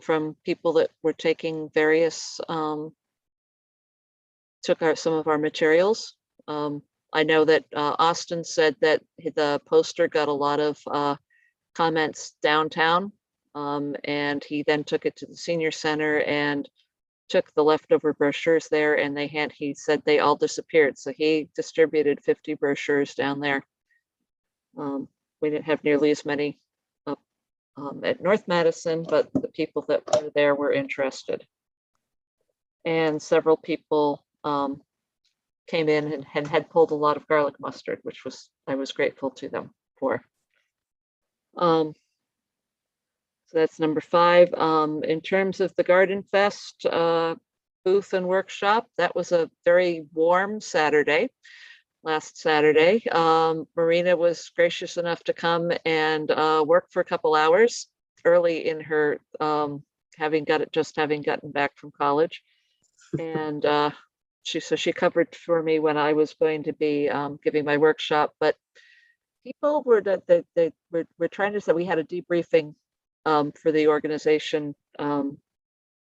from people that were taking various, took some of our materials. I know that Austin said that the poster got a lot of comments downtown, and he then took it to the senior center and took the leftover brochures there, and he said they all disappeared. So he distributed 50 brochures down there. We didn't have nearly as many up at North Madison, but the people that were there were interested. And several people came in and had pulled a lot of garlic mustard, which I was grateful to them for. So that's number 5. In terms of the Garden Fest booth and workshop, that was a very warm Saturday, last Saturday. Marina was gracious enough to come and work for a couple hours early in her having gotten back from college. And she covered for me when I was going to be giving my workshop, but people were trying to say we had a debriefing for the organization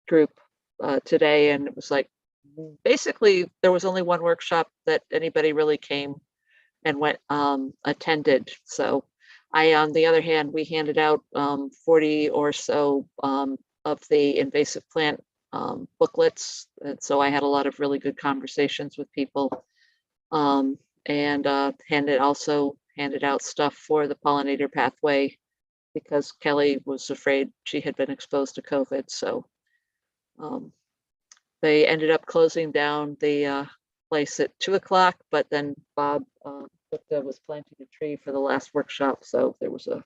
group today, and it was like basically there was only one workshop that anybody really came and went attended. So on the other hand, we handed out 40 or so of the invasive plant booklets, and so I had a lot of really good conversations with people, and also handed out stuff for the pollinator pathway because Kelly was afraid she had been exposed to COVID. So they ended up closing down the place at 2 o'clock, but then Bob was planting a tree for the last workshop. So there was a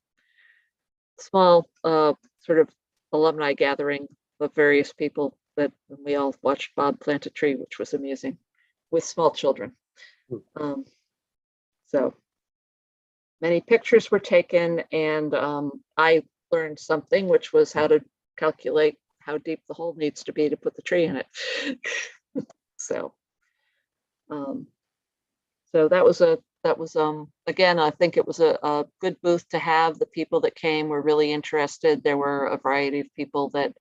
small sort of alumni gathering of various people that we all watched Bob plant a tree, which was amusing, with small children. So many pictures were taken, and I learned something, which was how to calculate how deep the hole needs to be to put the tree in it. So that was again, I think it was a good booth to have. The people that came were really interested. There were a variety of people that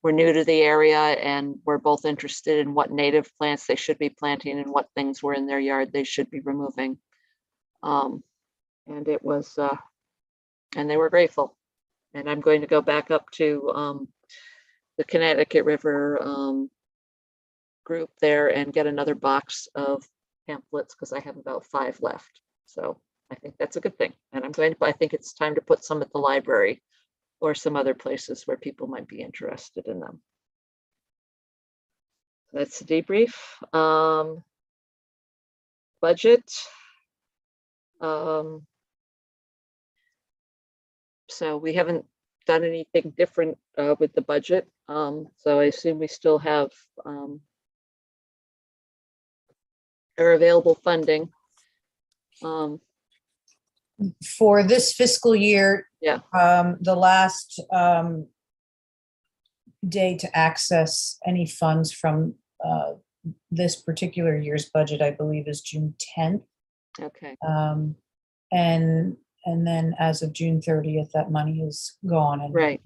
were new to the area and were both interested in what native plants they should be planting and what things were in their yard they should be removing. And it was, and they were grateful. And I'm going to go back up to the Connecticut River group there and get another box of pamphlets because I have about 5 left. So I think that's a good thing. And I think it's time to put some at the library or some other places where people might be interested in them. That's the debrief. Budget. So we haven't done anything different with the budget. So I assume we still have our available funding. For this fiscal year, Yeah. The last day to access any funds from this particular year's budget, I believe, is June 10th. Okay. And then as of June 30th, that money is gone and Right.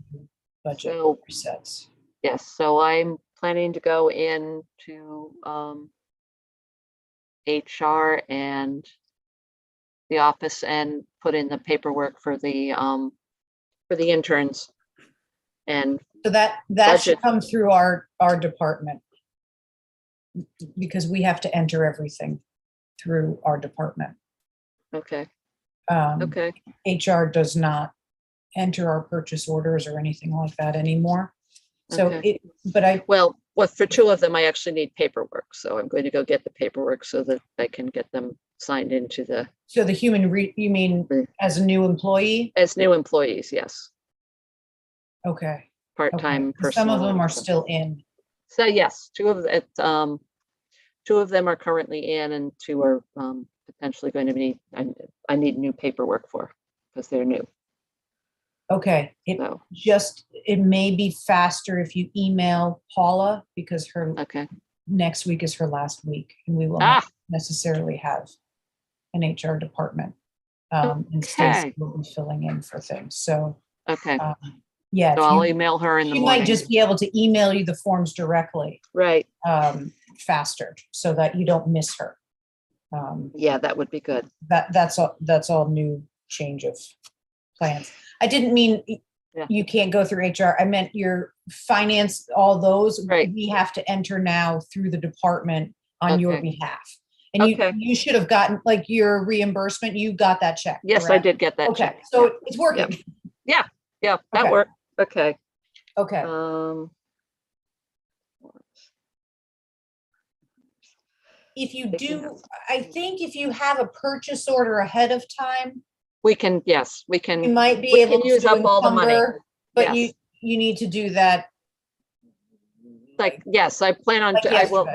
budget So, resets. Yes. So I'm planning to go into HR and the office and put in the paperwork for the interns. And so that should come through our department, because we have to enter everything through our department. Okay. Okay. HR does not enter our purchase orders or anything like that anymore. So okay. Well, for 2 of them, I actually need paperwork. So I'm going to go get the paperwork so that I can get them signed into the. So the you mean as a new employee? As new employees, yes. Okay. Part-time Okay. person. Some of them are still in. So yes, 2 of them. 2 of them are currently in, and 2 are potentially going to be. I need new paperwork for because they're new. Okay. It may be faster if you email Paula, because her next week is her last week, and we will not necessarily have an HR department. And Stacey will be filling in for things. So Yeah. So I'll email her in the She morning. might just be able to email you the forms directly. Right. Faster so that you don't miss her. Yeah, that would be good. That's all new change of plans. I didn't mean you can't go through HR. I meant your finance, all those we have to enter now through the department on your behalf. And you should have gotten like your reimbursement. You got that check. Yes, correct? I did get that check. So it's working. Yeah, that worked. Okay. Okay. If you do, I think if you have a purchase order ahead of time, we can, yes, we can. You might be able to use up all the money, but you need to do that. Like, yes, I plan on, I will.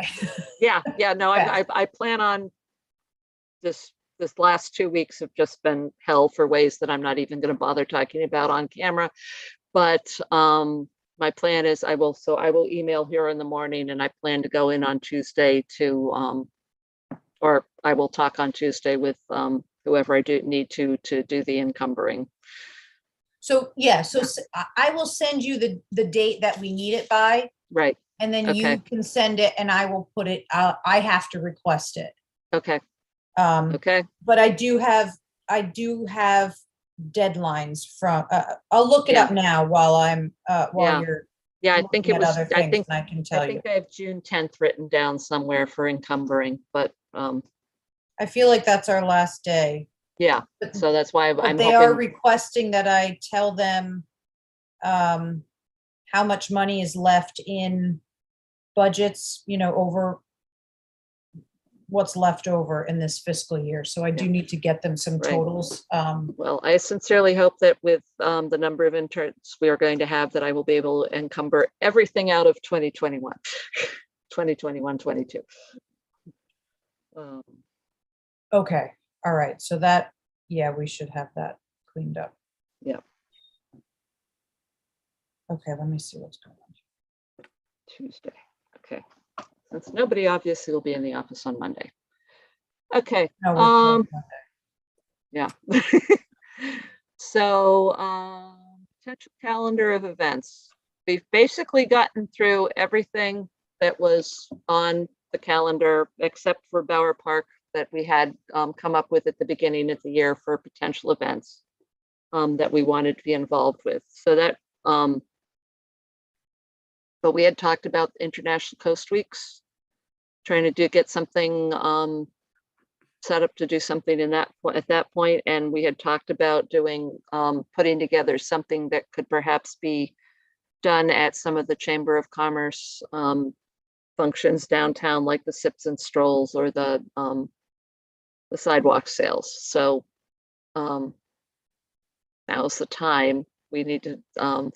Yeah, no, I plan on this last 2 weeks have just been hell for ways that I'm not even going to bother talking about on camera. But my plan is I will email here in the morning, and I plan to go in on Tuesday to, or I will talk on Tuesday with whoever I do need to do the encumbering. So so I will send you the date that we need it by. Right. And then you can send it and I will put it out. I have to request it. Okay. But I do have deadlines from, I'll look it up now while I'm, you're. Yeah, I think it was, I think I can tell you. I think I have June 10th written down somewhere for encumbering, but I feel like that's our last day. Yeah, so that's why I'm they are requesting that I tell them how much money is left in budgets, over what's left over in this fiscal year. So I do need to get them some totals. Well, I sincerely hope that with the number of interns we are going to have, that I will be able to encumber everything out of 2021, 2021, 22. Okay. All right. So that, we should have that cleaned up. Yeah. Okay. Let me see what's going on. Tuesday. Okay. Since nobody obviously will be in the office on Monday. Okay. No, yeah. So potential calendar of events. We've basically gotten through everything that was on the calendar except for Bower Park that we had come up with at the beginning of the year for potential events that we wanted to be involved with. So that, but we had talked about International Coast Weeks, trying to get something set up to do something in that at that point. And we had talked about doing, putting together something that could perhaps be done at some of the Chamber of Commerce functions downtown, like the sips and strolls or the sidewalk sales. So now's the time. We need to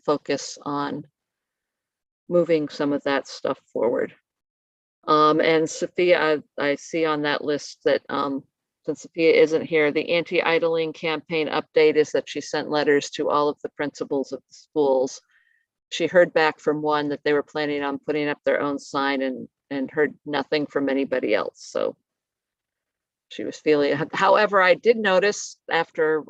focus on moving some of that stuff forward. And Sophia, I see on that list that since Sophia isn't here, the anti-idling campaign update is that she sent letters to all of the principals of the schools. She heard back from one that they were planning on putting up their own sign and heard nothing from anybody else. So she was feeling, however, I did notice after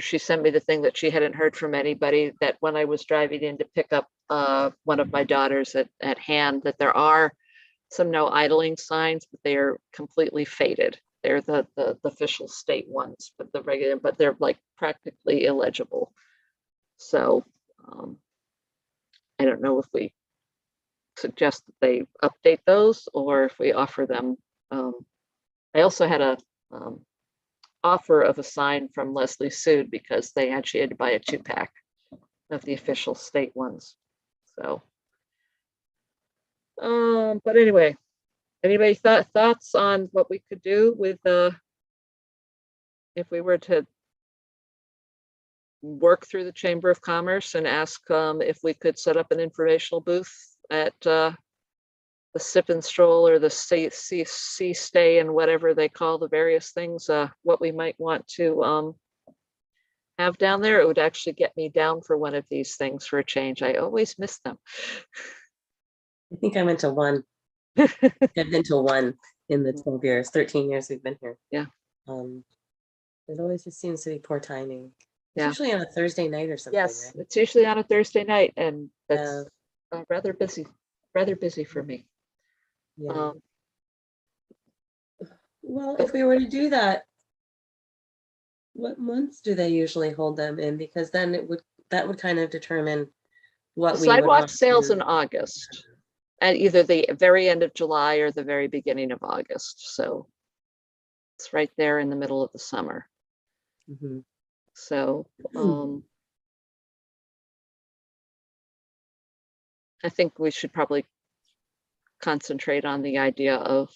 she sent me the thing that she hadn't heard from anybody, that when I was driving in to pick up one of my daughters at hand, that there are some no idling signs, but they are completely faded. They're the official state ones, but they're like practically illegible. So I don't know if we suggest that they update those or if we offer them. I also had a offer of a sign from Leslie Sood because they actually had to buy a 2-pack of the official state ones. So, but anyway, anybody thoughts on what we could do with if we were to work through the Chamber of Commerce and ask if we could set up an informational booth at the sip and stroll or the sea stay and whatever they call the various things, what we might want to have down there. It would actually get me down for one of these things for a change. I always miss them. I think I went to one. I've been to one in the 12 years, 13 years we've been here. Yeah. It always just seems to be poor timing. Yeah. Usually on a Thursday night or something. Yes, Right? it's usually on a Thursday night, and Yeah. that's rather busy for me. Yeah. Well, if we were to do that, what months do they usually hold them in? Because then that would kind of determine what The we would sidewalk want sales to. in August, at either the very end of July or the very beginning of August. So it's right there in the middle of the summer. Mhm. So I think we should probably concentrate on the idea of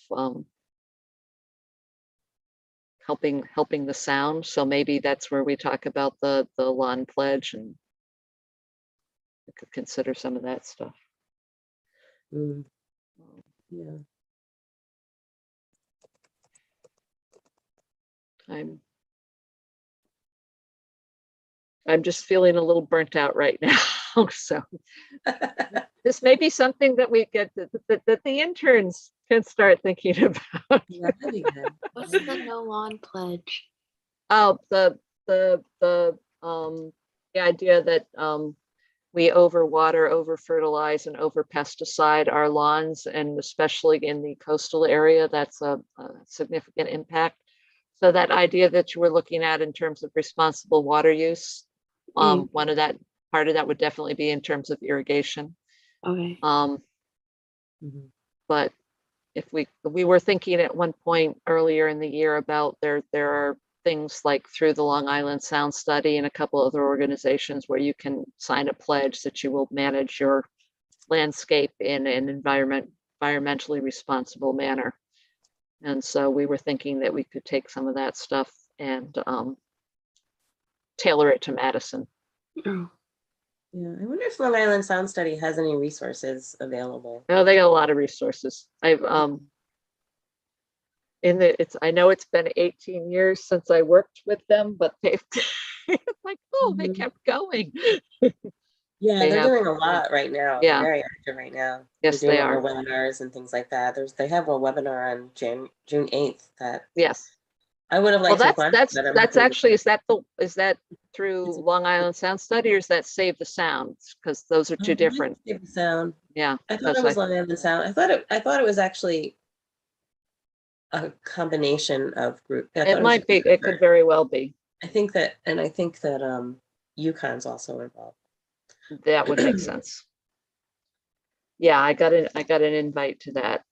helping the sound. So maybe that's where we talk about the lawn pledge, and we could consider some of that stuff. Mm. Yeah. I'm just feeling a little burnt out right now. So this may be something that we get that the interns can start thinking about. Yeah, that'd be good. What's the no lawn pledge? Oh, the idea that we overwater, over fertilize, and over pesticide our lawns, and especially in the coastal area, that's a significant impact. So that idea that you were looking at in terms of responsible water use, one of that part of that would definitely be in terms of irrigation. Okay. But if we were thinking at one point earlier in the year about there are things like through the Long Island Sound Study and a couple other organizations where you can sign a pledge that you will manage your landscape in an environmentally responsible manner. And so we were thinking that we could take some of that stuff and tailor it to Madison. Oh. Yeah, I wonder if Long Island Sound Study has any resources available. Oh, they got a lot of resources. I've I know it's been 18 years since I worked with them, but they've like, oh, they kept going. Yeah, they're doing a lot right now. Yeah. They're very active right now. Yes, they're doing they are. webinars and things like that. They have a webinar on June 8th that Yes. I would have liked to watch. That's actually, is that through Long Island Sound Study, or is that Save the Sounds? Because those are two different. Save the Sound. Yeah. I thought it was Long Island Sound. I thought it was actually a combination of group. It might be. It could very well be. I think that UConn's also involved. That would make sense. Yeah, I got an invite to that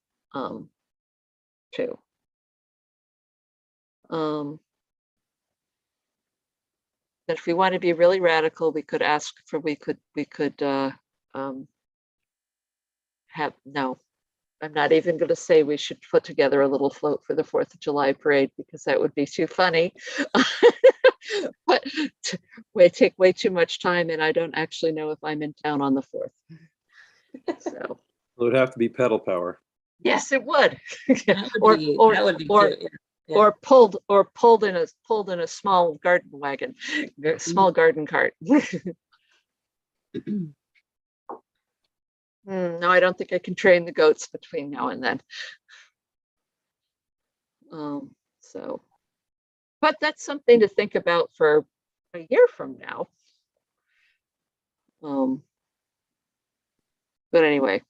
too. That if we want to be really radical, we could ask for have no. I'm not even going to say we should put together a little float for the 4th of July parade, because that would be too funny. But take way too much time, and I don't actually know if I'm in town on the 4th. So it would have to be pedal power. yes, it would. That would be cute. Yeah. Or pulled in a small garden wagon, small garden cart. No, I don't think I can train the goats between now and then. So, but that's something to think about for a year from now. But anyway,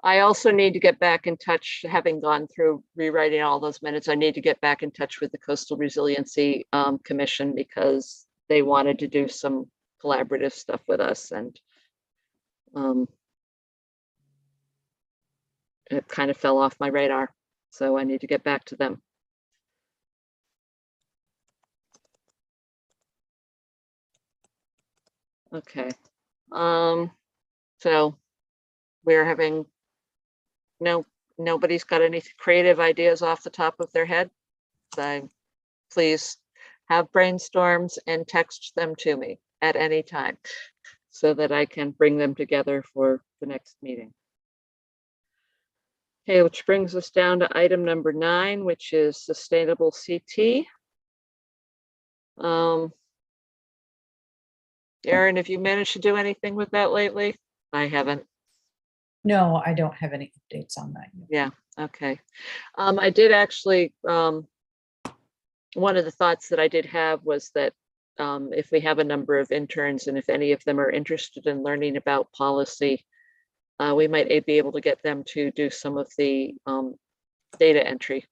I also need to get back in touch, having gone through rewriting all those minutes. I need to get back in touch with the Coastal Resiliency Commission, because they wanted to do some collaborative stuff with us, and it kind of fell off my radar. So I need to get back to them. Okay. So we're having nobody's got any creative ideas off the top of their head. So please have brainstorms and text them to me at any time so that I can bring them together for the next meeting. Okay, which brings us down to item number 9, which is sustainable CT. Erin, have you managed to do anything with that lately? I haven't. No, I don't have any updates on that yet. Yeah, okay. I did actually, one of the thoughts that I did have was that if we have a number of interns and if any of them are interested in learning about policy, we might be able to get them to do some of the data entry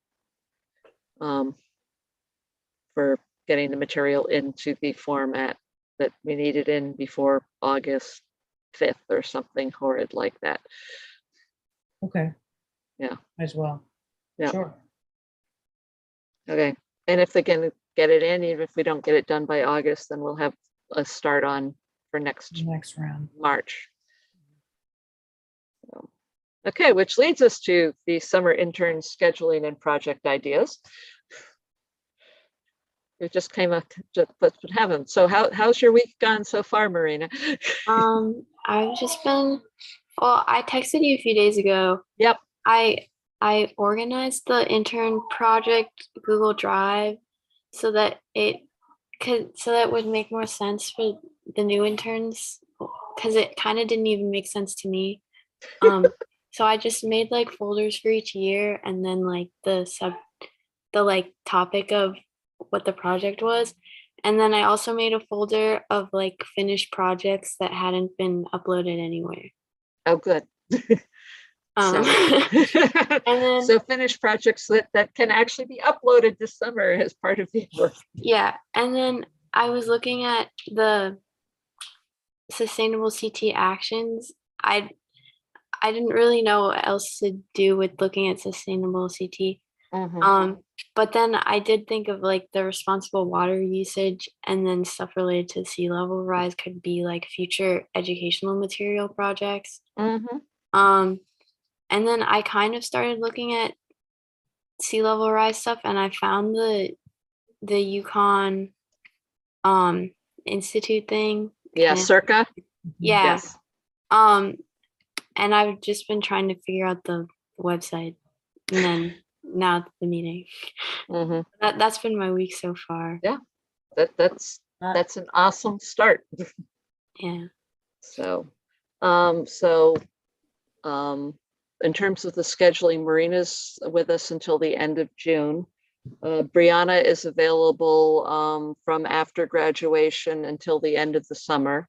for getting the material into the format that we need it in before August 5th or something horrid like that. Okay. Yeah. As well. Yeah. Sure. Okay. And if they can get it in, even if we don't get it done by August, then we'll have a start on for next Next round. March. So, okay, which leads us to the summer intern scheduling and project ideas. It just came up, just what happened. So how's your week gone so far, Marina? I've just been, well, I texted you a few days ago. Yep. I organized the intern project Google Drive so that it would make more sense for the new interns, because it kind of didn't even make sense to me. So I just made like folders for each year, and then like the like topic of what the project was. And then I also made a folder of like finished projects that hadn't been uploaded anywhere. Oh, good. And then, so finished projects that can actually be uploaded this summer as part of the work. yeah. And then I was looking at the sustainable CT actions. I didn't really know what else to do with looking at sustainable CT. But then I did think of like the responsible water usage, and then stuff related to sea level rise could be like future educational material projects. And then I kind of started looking at sea level rise stuff, and I found the Yukon Institute thing. Yeah, circa. Yeah. Yes. And I've just been trying to figure out the website, and then now the meeting. That's been my week so far. Yeah, that's an awesome start. Yeah. So, in terms of the scheduling, Marina's with us until the end of June. Brianna is available from after graduation until the end of the summer.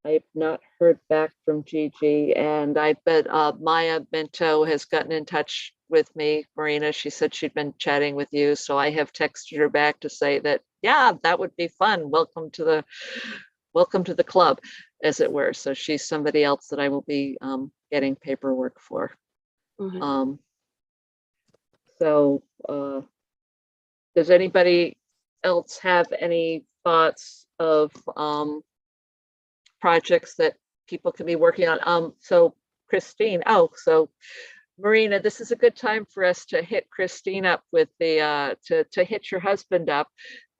I've not heard back from Gigi, and I bet Maya Minto has gotten in touch with me. Marina, she said she'd been chatting with you, so I have texted her back to say that, yeah, that would be fun. Welcome to the club, as it were. So she's somebody else that I will be getting paperwork for. So does anybody else have any thoughts of projects that people can be working on? So Christine, so Marina, this is a good time for us to hit Christine up with the to hit your husband up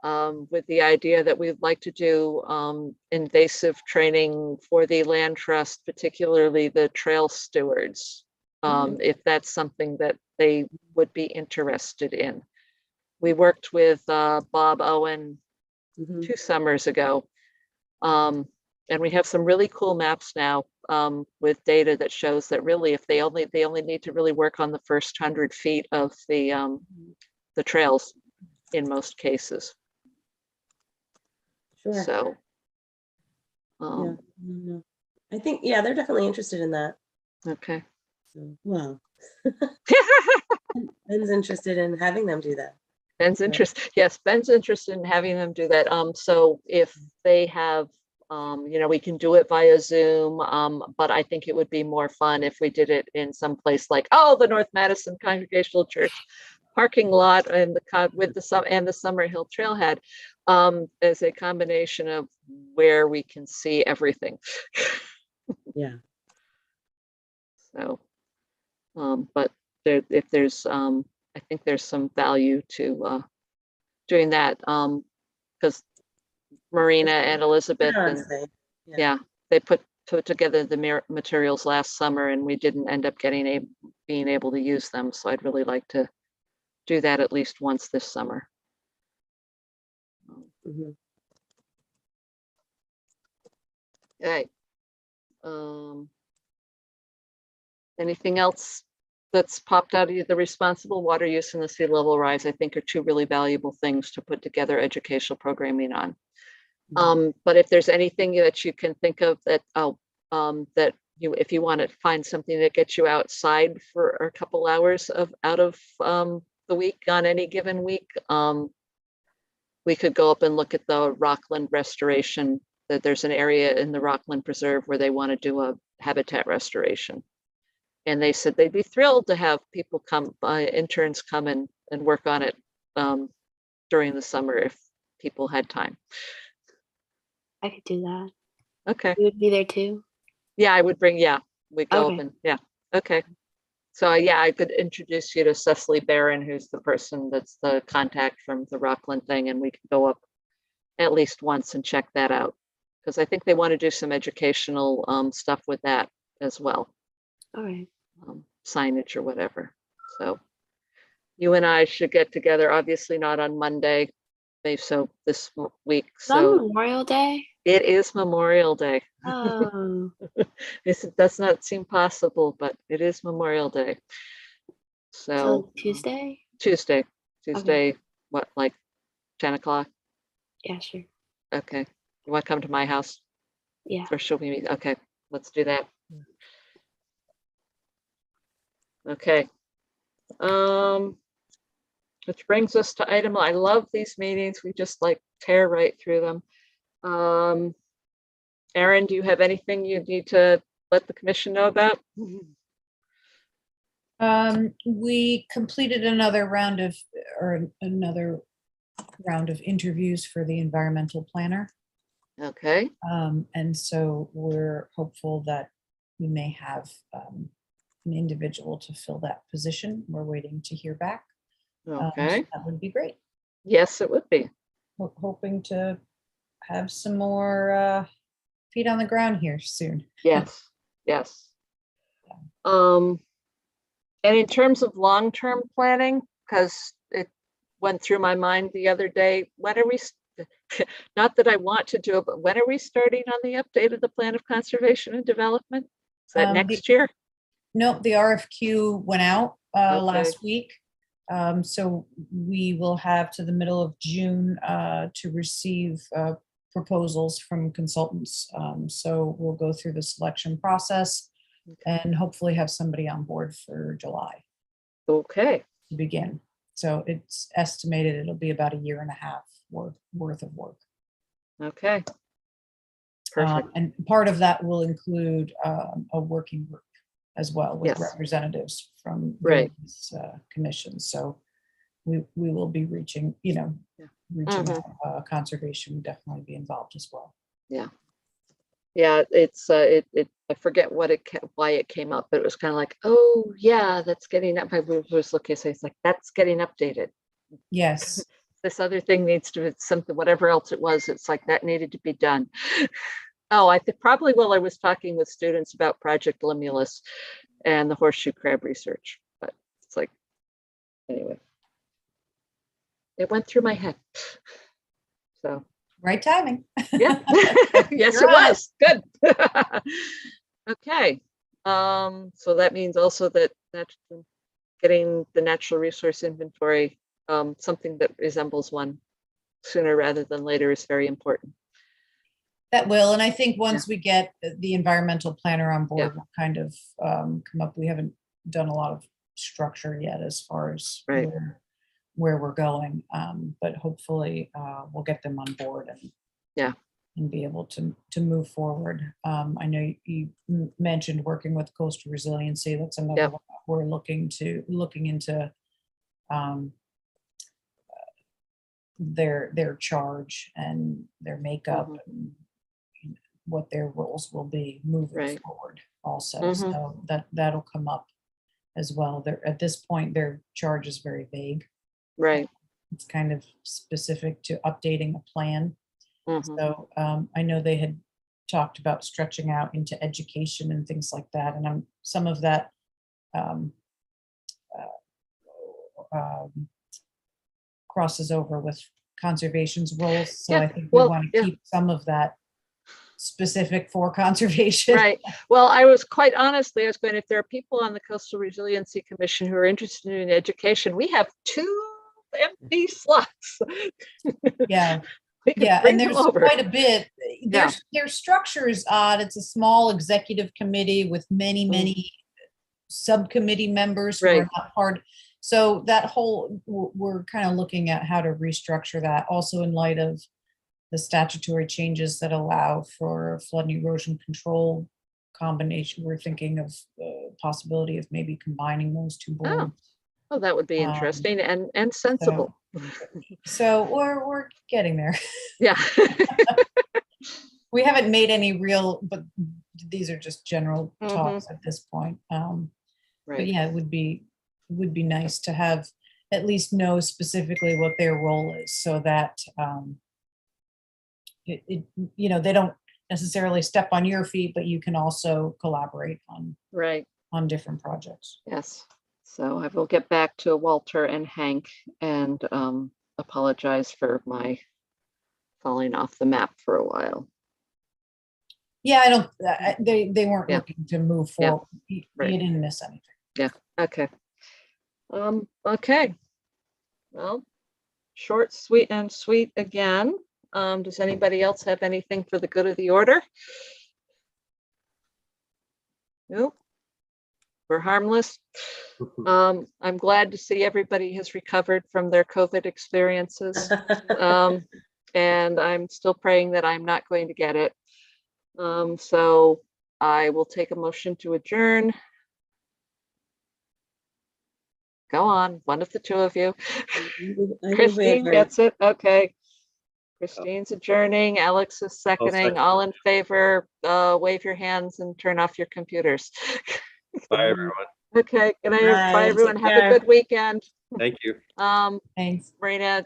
with the idea that we'd like to do invasive training for the land trust, particularly the trail stewards, if that's something that they would be interested in. We worked with Bob Owen 2 summers ago, and we have some really cool maps now with data that shows that really, if they only need to really work on the first 100 feet of the trails in most cases. Sure. So, yeah. I think, yeah, they're definitely interested in that. Okay. So, well, Ben's interested in having them do that. Ben's interested in having them do that. So if they have, we can do it via Zoom, but I think it would be more fun if we did it in some place like, the North Madison Congregational Church parking lot and the Summer Hill Trailhead, as a combination of where we can see everything. Yeah. So, but if there's, I think there's some value to doing that, because Marina and Elizabeth, and they put together the materials last summer, and we didn't end up being able to use them. So I'd really like to do that at least once this summer. Okay. Anything else that's popped out of you, the responsible water use and the sea level rise, I think are two really valuable things to put together educational programming on. But if there's anything that you can think of that, that if you want to find something that gets you outside for a couple hours out of the week on any given week, we could go up and look at the Rockland restoration. That there's an area in the Rockland Preserve where they want to do a habitat restoration. And they said they'd be thrilled to have people come, interns come and work on it during the summer if people had time. I could do that. Okay. You would be there too? Yeah, I would bring, yeah, we go Okay. up and, yeah, okay. So yeah, I could introduce you to Cecily Barron, who's the person that's the contact from the Rockland thing, and we could go up at least once and check that out. Because I think they want to do some educational stuff with that as well. All right. Signage or whatever. So you and I should get together, obviously not on Monday, maybe so this week. Is that So Memorial Day? it is Memorial Day. Oh, It does not seem possible, but it is Memorial Day. so So Tuesday? Tuesday, what, like 10 o'clock? Yeah, sure. Okay. You want to come to my house? Yeah. Or should we meet? Okay, let's do that. Okay. Which brings us to item, I love these meetings. We just like tear right through them. Erin, do you have anything you need to let the commission know about? We completed another round of interviews for the environmental planner. Okay, And so we're hopeful that we may have an individual to fill that position. We're waiting to hear back. So okay. that would be great. Yes, it would be. Hoping to have some more feet on the ground here soon. Yes, yes. And in terms of long-term planning, because it went through my mind the other day, when are we, not that I want to do it, but when are we starting on the update of the plan of conservation and development? Is that next year? Nope, the RFQ went out Okay. last week. So we will have to the middle of June to receive proposals from consultants. So we'll go through the selection process and hopefully have somebody on board for July Okay, to begin. So it's estimated it'll be about 1.5 years worth of work. okay. Perfect. And part of that will include a working group as well with Yes. representatives from Right. various commissions. So we will be reaching Mhm. out. Conservation will definitely be involved as well. Yeah, it's I forget why it came up, but it was kind of like, oh yeah, that's getting up. I was looking, so it's like that's getting updated. Yes. This other thing needs to be something, whatever else it was, it's like that needed to be done. Oh, I think probably while I was talking with students about Project Limulus and the horseshoe crab research, but it's like, anyway, it went through my head. So Right timing. yeah, yes, You're it on was good. Okay, so that means also that getting the natural resource inventory, something that resembles one sooner rather than later is very important. That will, and I think once we get the environmental planner on board, we'll kind of come up. We haven't done a lot of structure yet as far as Right. where we're going, but hopefully we'll get them on board and be able to move forward. I know you mentioned working with coastal resiliency. That's another one that we're looking into their charge and their makeup and what their roles will be moving forward also. So that'll come up as well. At this point, their charge is very vague. Right. It's kind of specific to updating a plan. So I know they had talked about stretching out into education and things like that. And some of that crosses over with conservation's roles. So I think we want to keep some of that specific for conservation. Right. Well, I was quite honestly, I was going, if there are people on the Coastal Resiliency Commission who are interested in education, we have 2 empty slots. Yeah. We could Yeah, bring and them there's over. quite a bit. Yeah. Their structure is odd. It's a small executive committee with many subcommittee members who are Right. not part. So that whole, we're kind of looking at how to restructure that, also in light of the statutory changes that allow for flood and erosion control combination. We're thinking of the possibility of maybe combining those 2 boards. Oh, that would be interesting and sensible. So we're getting there. Yeah. We haven't made any real, but these are just general Mhm. talks at this point. But Right. yeah, it would be nice to have at least know specifically what their role is, so that you know, they don't necessarily step on your feet, but you can also collaborate Right. on different projects. Yes. So I will get back to Walter and Hank and apologize for my falling off the map for a while. Yeah, I don't. They weren't Yeah. looking to move Yeah. forward. You didn't miss anything. Okay. Okay. Well, short, sweet, and sweet again. Does anybody else have anything for the good of the order? Nope. We're harmless. I'm glad to see everybody has recovered from their COVID experiences. And I'm still praying that I'm not going to get it. So I will take a motion to adjourn. Go on, one of the 2 of you. Christine gets it. Okay. Christine's adjourning. Alex is seconding. second. All in favor, wave your hands and turn off your computers. Bye, everyone. Okay. Good night. Bye, Bye, everyone. take Have a care. good weekend. Thank you. Thanks. Marina,